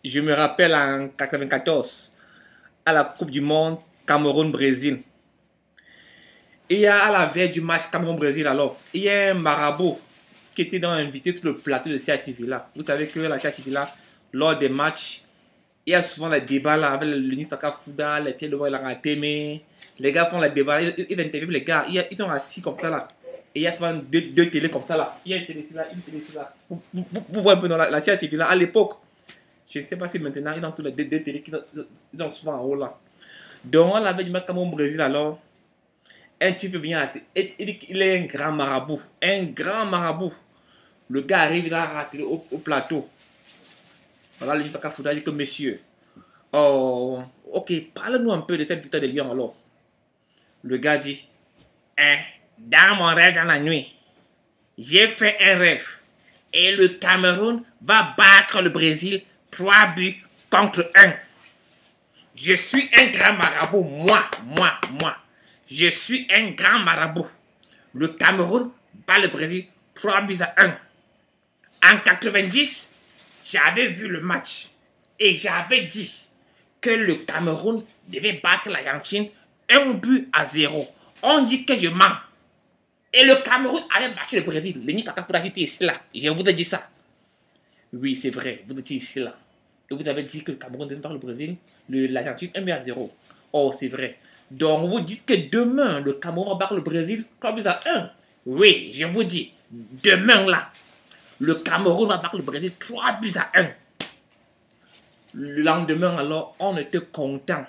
Je me rappelle en 94, à la Coupe du Monde Cameroun-Brésil. Et il y a à la veille du match Cameroun-Brésil alors, il y a un marabout qui était donc invité sur le plateau de CHTV là. Vous savez que la CHTV là, lors des matchs, il y a souvent les débats là avec le Nistaka Fouda, les pieds de voix la témé. Les gars font les débats, ils interviewent les gars, ils sont assis comme ça là. Et il y a souvent deux télés comme ça là. Il y a une télé là, une télé là. Vous voyez un peu dans la CHTV là, à l'époque. Je ne sais pas si maintenant ils ont tous les deux télés qui sont souvent en haut là. Donc, à la veille du match Cameroun-Brésil alors, un type vient à il est un grand marabout. Un grand marabout. Le gars arrive là au plateau. Voilà, le Nistaka Fouda dit que messieurs, oh, ok, parle-nous un peu de cette victoire de Lyon alors. Le gars dit, dans mon rêve dans la nuit, j'ai fait un rêve. Et le Cameroun va battre le Brésil 3 buts contre 1. Je suis un grand marabout, moi. Je suis un grand marabout. Le Cameroun bat le Brésil 3 buts à 1. En 90, j'avais vu le match et j'avais dit que le Cameroun devait battre l'Argentine 1 but à 0. On dit que je mens. Et le Cameroun avait battu le Brésil. Le Nistaka Fouda était ici là. Je vous ai dit ça. Oui, c'est vrai. Vous étiez ici là. Et vous avez dit que le Cameroun devait battre le Brésil, l'Argentine 1 but à 0. Oh, c'est vrai. Donc vous dites que demain, le Cameroun va battre le Brésil 3 buts à 1. Oui, je vous dis. Demain là, le Cameroun va battre le Brésil 3 buts à 1. Le lendemain alors, on était content.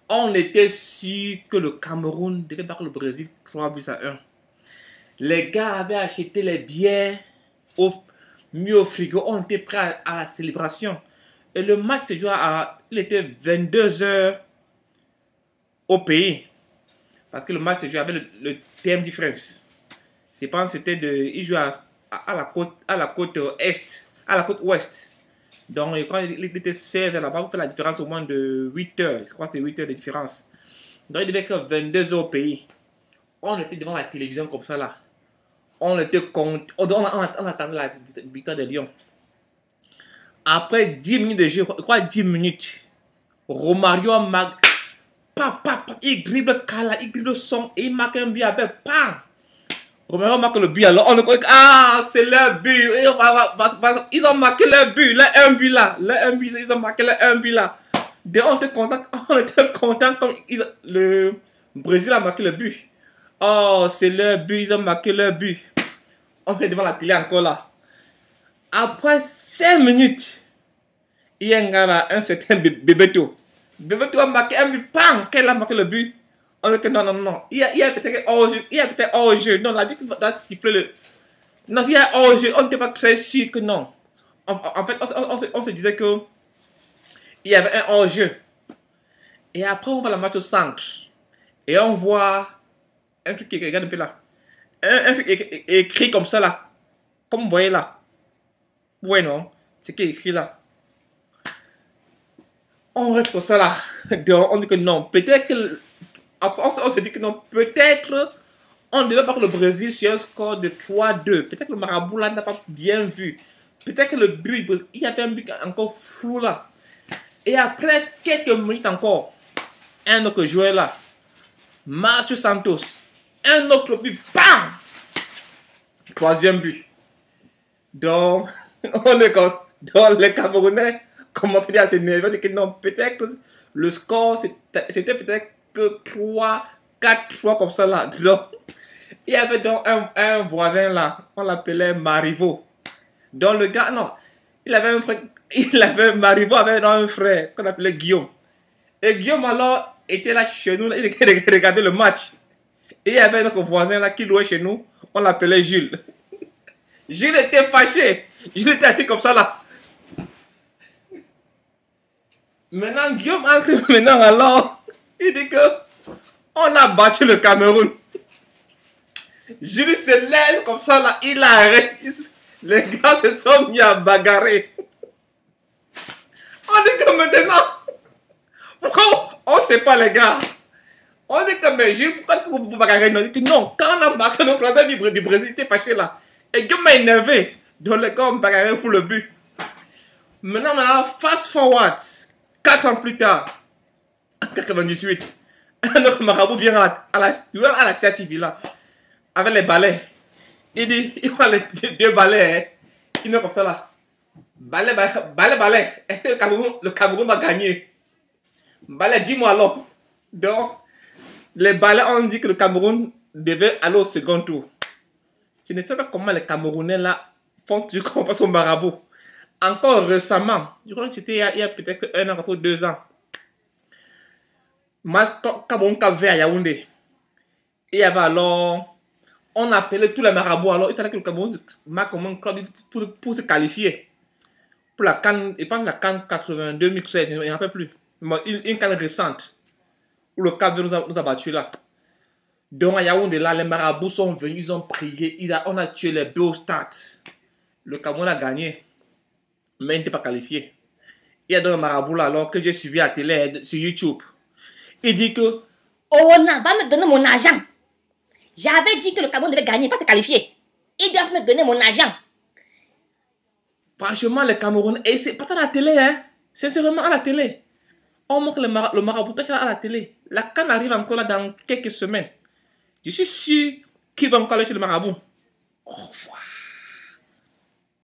On était sûr que le Cameroun devait battre le Brésil 3 buts à 1. Les gars avaient acheté les bières mis au frigo. On était prêts à la célébration. Et le match se jouait il était 22h au pays. Parce que le match se jouait avec le time difference. C'est pas c'était il jouait à la côte est, à la côte ouest. Donc quand il était 16 là-bas, vous faites la différence au moins de 8 heures. Je crois que c'est 8 heures de différence. Donc il devait être 22 heures au pays. On était devant la télévision comme ça là. On était content. On attendait la victoire de Lyon. Après 10 minutes de jeu, je crois 10 minutes, Romario il dribble Kala, il dribble son et il marque un but avec pam. Romario marque le but alors on croit que c'est leur but. Ils ont marqué leur but, le 1 but là. Ils ont marqué le 1 but là. Donc on était content comme le Brésil a marqué le but. Oh, c'est leur but, ils ont marqué leur but. On est devant la télé encore là. Après 5 minutes, il y a un gars là, un certain Bebeto. Bebeto a marqué un but, bam, qu'elle a marqué le but. On dit que non. Il y a peut-être hors-jeu. Non, la vie doit siffler le. Non, s'il y a hors-jeu, on n'était pas très sûr que non. En fait, on se disait que il y avait un hors-jeu. Et après, on va la mettre au centre. Et on voit un truc qui regarde un peu là. Un truc écrit comme ça là. Comme vous voyez là. Vous voyez non? C'est qui est écrit là. On reste pour ça là. Donc on dit que non. Peut-être que. On se dit que non. Peut-être on devait battre le Brésil sur un score de 3-2. Peut-être que le marabout là n'a pas bien vu. Peut-être que le but. Il y avait un but encore flou là. Et après quelques minutes encore. Un autre joueur là. Márcio Santos. Un autre but. Bam! 3e but. Donc, donc les Camerounais commençaient à s'énerver. On dit que non, peut-être que le score, c'était peut-être que 4-3 comme ça là. Donc, il y avait donc un voisin là. On l'appelait Marivaux. Donc le gars, non, il avait un frère. Marivaux avait un frère qu'on appelait Guillaume. Et Guillaume alors était là chez nous. Il regardait le match. Et il y avait notre voisin là qui louait chez nous. On l'appelait Jules. Jules était fâché. Jules était assis comme ça là. Maintenant, Guillaume entre maintenant alors. Il dit que on a battu le Cameroun. Jules se lève comme ça là. Il arrête. Les gars se sont mis à bagarrer. On dit que maintenant. Pourquoi on ne sait pas les gars? On dit que mais Jules, pourquoi vous bagarrez? On dit que non. Quand on a marqué notre frère du Brésil, il était fâché là. Et Guillaume m'a énervé. Donc les gars ont bagarré pour le but. Maintenant, fast forward, 4 ans plus tard, en 98, notre marabout vient à la CRTV là, avec les balais. Il dit, il prend les 2 balais, hein. Il met comme ça là. Balais. Est-ce que le Cameroun va gagner? Balais, dis-moi alors. Donc, les balais ont dit que le Cameroun devait aller au second tour. Je ne sais pas comment les Camerounais là font confiance au marabout. Encore récemment, je crois que c'était il y a peut-être 1 an ou 2 ans. Match Cameroun Cap Vert à Yaoundé. Et il y avait alors. On appelait tous les marabouts. Alors, il fallait que le Cameroun marque comme un club pour se qualifier. Pour la CAN, et pas la CAN 82 2016, je ne me rappelle plus. Mais une CAN récente. Où le Cap nous a battus là. Donc à Yaoundé là, les marabouts sont venus, ils ont prié. On a tué les deux au stade. Le Cameroun a gagné. Mais il n'était pas qualifié. Il y a donc un marabout là, alors que j'ai suivi à la télé, sur YouTube. Il dit que Ona va me donner mon argent. J'avais dit que le Cameroun devait gagner, pas se qualifier. Ils doivent me donner mon argent. Franchement, les Camerounais, et c'est pas à la télé, hein. Sincèrement, à la télé. On montre le maraboutage à la télé. La CAN arrive encore là dans quelques semaines. Je suis sûr qu'ils vont encore aller chez le marabout. Au revoir.